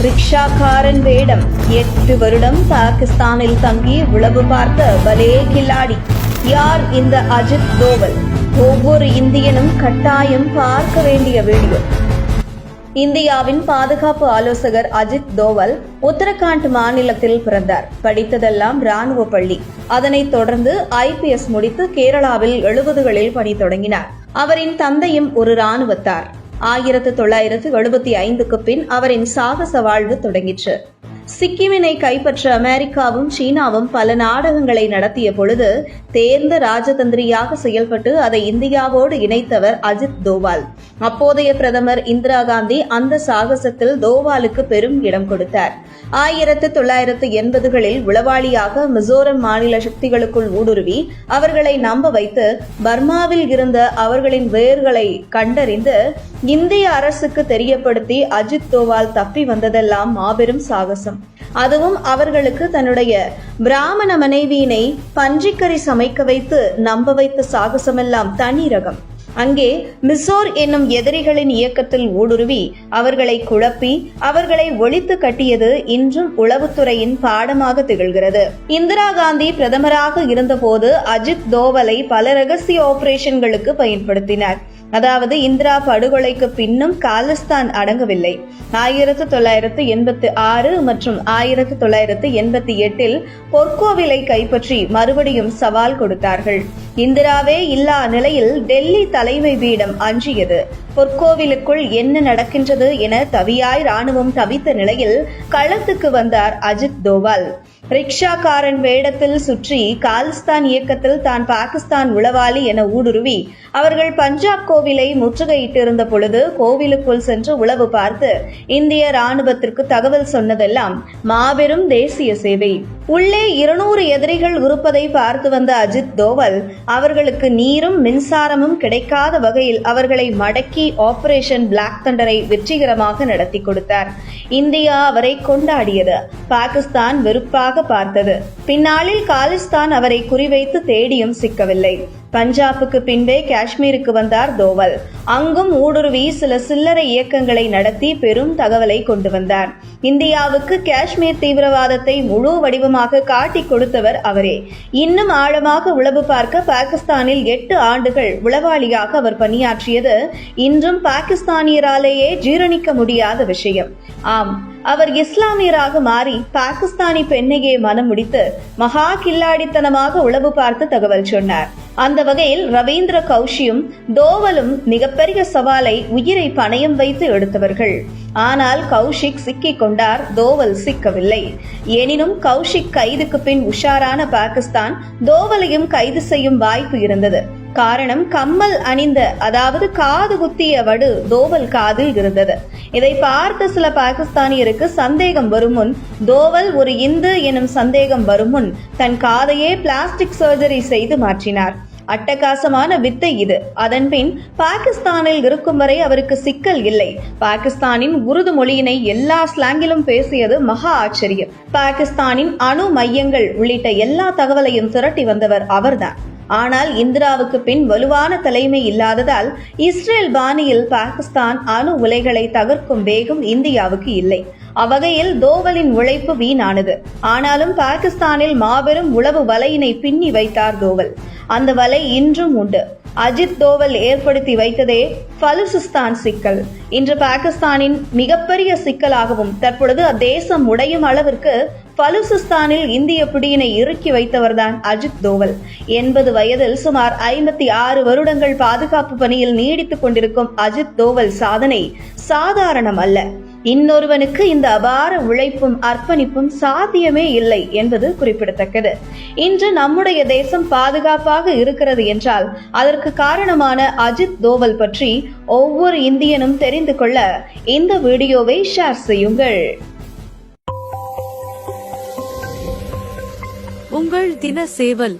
ரிக்ஷாக்காரன் வேடம் 8 வருடம் பாகிஸ்தானில் தங்கி உளவு பார்த்த பலே கில்லாடி. யார் இந்த அஜித் தோவல்? ஒவ்வொரு இந்தியனும் கட்டாயம் பார்க்க வேண்டிய வீடியோ. இந்தியாவின் பாதுகாப்பு ஆலோசகர் அஜித் தோவல் உத்தரகாண்ட் மாநிலத்தில் பிறந்தார். படித்ததெல்லாம் ராணுவ பள்ளி. அதனைத் தொடர்ந்து IPS முடித்து கேரளாவில் 70களில் பணி தொடங்கினார். அவரின் தந்தையும் ஒரு ராணுவத்தார். 1975க்கு பின் அவரின் சாகச வாழ்வு தொடங்கிற்று. சிக்கிமினை கைப்பற்ற அமெரிக்காவும் சீனாவும் பல நாடகங்களை நடத்திய பொழுது தேர்ந்த ராஜதந்திரியாக செயல்பட்டு அதை இந்தியாவோடு இணைத்தவர் அஜித் தோவால். அப்போதைய பிரதமர் இந்திரா காந்தி அந்த சாகசத்தில் தோவாலுக்கு பெரும் இடம் கொடுத்தார். 1980களில் உளவாளியாக மிசோரம் மாநில சக்திகளுக்குள் ஊடுருவி அவர்களை நம்ப வைத்து பர்மாவில் இருந்த அவர்களின் வேர்களை கண்டறிந்து இந்திய அரசுக்கு தெரியப்படுத்தி அஜித் தோவால் தப்பி வந்ததெல்லாம் மாபெரும் சாகசம். அதுவும் அவர்களுக்கு தன்னுடைய பிராமண மனைவியினை பன்றிக்கறி சமைக்க வைத்து நம்ப வைத்த சாகசமெல்லாம் தனி ரகம். அங்கே மிசோர் என்னும் எதிரிகளின் இயக்கத்தில் ஊடுருவி அவர்களை குழப்பி அவர்களை ஒழித்து கட்டியது இன்றும் உளவுத்துறையின் பாடமாக திகழ்கிறது. இந்திரா காந்தி பிரதமராக இருந்தபோது அஜித் தோவலை பல ரகசிய ஆபரேஷன்களுக்கு பயன்படுத்தினார். அதாவது இந்திரா படுகொலைக்கு பின்னும் காலிஸ்தான் அடங்கவில்லை. 1986 மற்றும் 1988 பொற்கோவிலை கைப்பற்றி மறுபடியும் சவால் கொடுத்தார்கள். இந்திராவே இல்லா நிலையில் டெல்லி தலைமை பீடம் அஞ்சியது. பொற்கோவிலுக்குள் என்ன நடக்கின்றது என தவியாய் ராணுவம் தவித்த நிலையில் களத்துக்கு வந்தார் அஜித் தோவால். ரிக்ஷாக்காரன் வேடத்தில் சுற்றி காலிஸ்தான் இயக்கத்தில் தான் பாகிஸ்தான் உளவாளி என ஊடுருவி அவர்கள் பஞ்சாப் கோவிலை முற்றுகையிட்டிருந்த பொழுது கோவிலுக்குள் சென்று உளவு பார்த்து இந்திய ராணுவத்திற்கு தகவல் சொன்னதெல்லாம் மாபெரும் தேசிய சேவை. உள்ளே 200 எதிரிகள் இருப்பதை பார்த்து வந்த அஜித் தோவல் அவர்களுக்கு நீரும் மின்சாரமும் கிடைக்காத வகையில் அவர்களை மடக்கி ஆபரேஷன் பிளாக் தண்டரை வெற்றிகரமாக நடத்தி கொடுத்தார். இந்தியா அவரை கொண்டாடியது. பாகிஸ்தான் வெறுப்பாக பார்த்தது. பின்னாளில் காலிஸ்தான் அவரை குறிவைத்து தேடியும் சிக்கவில்லை. பஞ்சாபுக்கு பின்பே காஷ்மீருக்கு வந்தார் தோவல். அங்கும் ஊடுருவி சில சில்லறை இயக்கங்களை நடத்தி பெரும் தகவலை கொண்டு வந்தார். இந்தியாவுக்கு காஷ்மீர் தீவிரவாதத்தை முழு வடிவமாக காட்டிக் கொடுத்தவர் அவரே. இன்னும் ஆழமாக உளவு பார்க்க பாகிஸ்தானில் 8 ஆண்டுகள் உளவாளியாக அவர் பணியாற்றியது இன்றும் பாகிஸ்தானியராலேயே ஜீரணிக்க முடியாத விஷயம். ஆம், அவர் இஸ்லாமியராக மாறி பாகிஸ்தானி பெண்ணையே மனம் முடித்து மகா கில்லாடித்தனமாக உளவு பார்த்து தகவல் சொன்னார். அந்த வகையில் ரவீந்திர கௌஷியும் தோவலும் மிகப்பெரிய சவாலை உயிரை பணயம் வைத்து எடுத்தவர்கள். ஆனால் கௌஷிக் சிக்கிக் கொண்டார், தோவல் சிக்கவில்லை. எனினும் கௌஷிக் கைதுக்கு பின் உஷாரான பாகிஸ்தான் தோவலையும் கைது செய்யும் வாய்ப்பு இருந்தது. காரணம், கம்மல் அணிந்த, அதாவது காது குத்திய வடு தோவல் காதில் இருந்தது. இதை பார்த்த சில பாகிஸ்தானியருக்கு சந்தேகம் வரும் முன், தோவல் ஒரு இந்து எனும் சந்தேகம் வரும் முன் தன் காதையே பிளாஸ்டிக் சர்ஜரி செய்து மாற்றினார். அட்டகாசமான வித்தை இது. அதன்பின் பாகிஸ்தானில் இருக்கும் வரை அவருக்கு சிக்கல் இல்லை. பாகிஸ்தானின் உருது மொழியினை எல்லா ஸ்லாங்கிலும் பேசியது மகா ஆச்சரியம். பாகிஸ்தானின் அணு மையங்கள் உள்ளிட்ட எல்லா தகவலையும் திரட்டி வந்தவர் அவர்தான். ஆனால் இந்திராவுக்கு பின் வலுவான தலைமை இல்லாததால் இஸ்ரேல் பாணியில் பாகிஸ்தான் அணு உலைகளை தகர்க்கும் வேகம் இந்தியாவுக்கு இல்லை. அவ்வகையில் தோவலின் உழைப்பு வீணானது. ஆனாலும் பாகிஸ்தானில் மாபெரும் உளவு வலையினை பின்னி வைத்தார் தோவல். அந்த வலை இன்றும் உண்டு. அஜித் தோவல் ஏற்படுத்தி வைத்ததே பலுசிஸ்தான் சிக்கல். இன்று பாகிஸ்தானின் மிகப்பெரிய சிக்கலாகவும் தற்பொழுது அத்தேசம் உடையும் அளவிற்கு பலுசிஸ்தானில் இந்திய பிடியினை இறுக்கி வைத்தவர்தான் அஜித் தோவல். 80 வயதில் சுமார் 56 வருடங்கள் பாதுகாப்பு பணியில் நீடித்துக் கொண்டிருக்கும் அஜித் தோவல் சாதனை சாதாரணம் அல்ல. இன்னொருவனுக்கு இந்த அபார உழைப்பும் அர்ப்பணிப்பும் சாத்தியமே இல்லை என்பது குறிப்பிடத்தக்கது. இன்று நம்முடைய தேசம் பாதுகாப்பாக இருக்கிறது என்றால் அதற்கு காரணமான அஜித் தோவல் பற்றி ஒவ்வொரு இந்தியனும் தெரிந்து கொள்ள இந்த வீடியோவை ஷேர் செய்யுங்கள். உங்கள் தின சேவல்.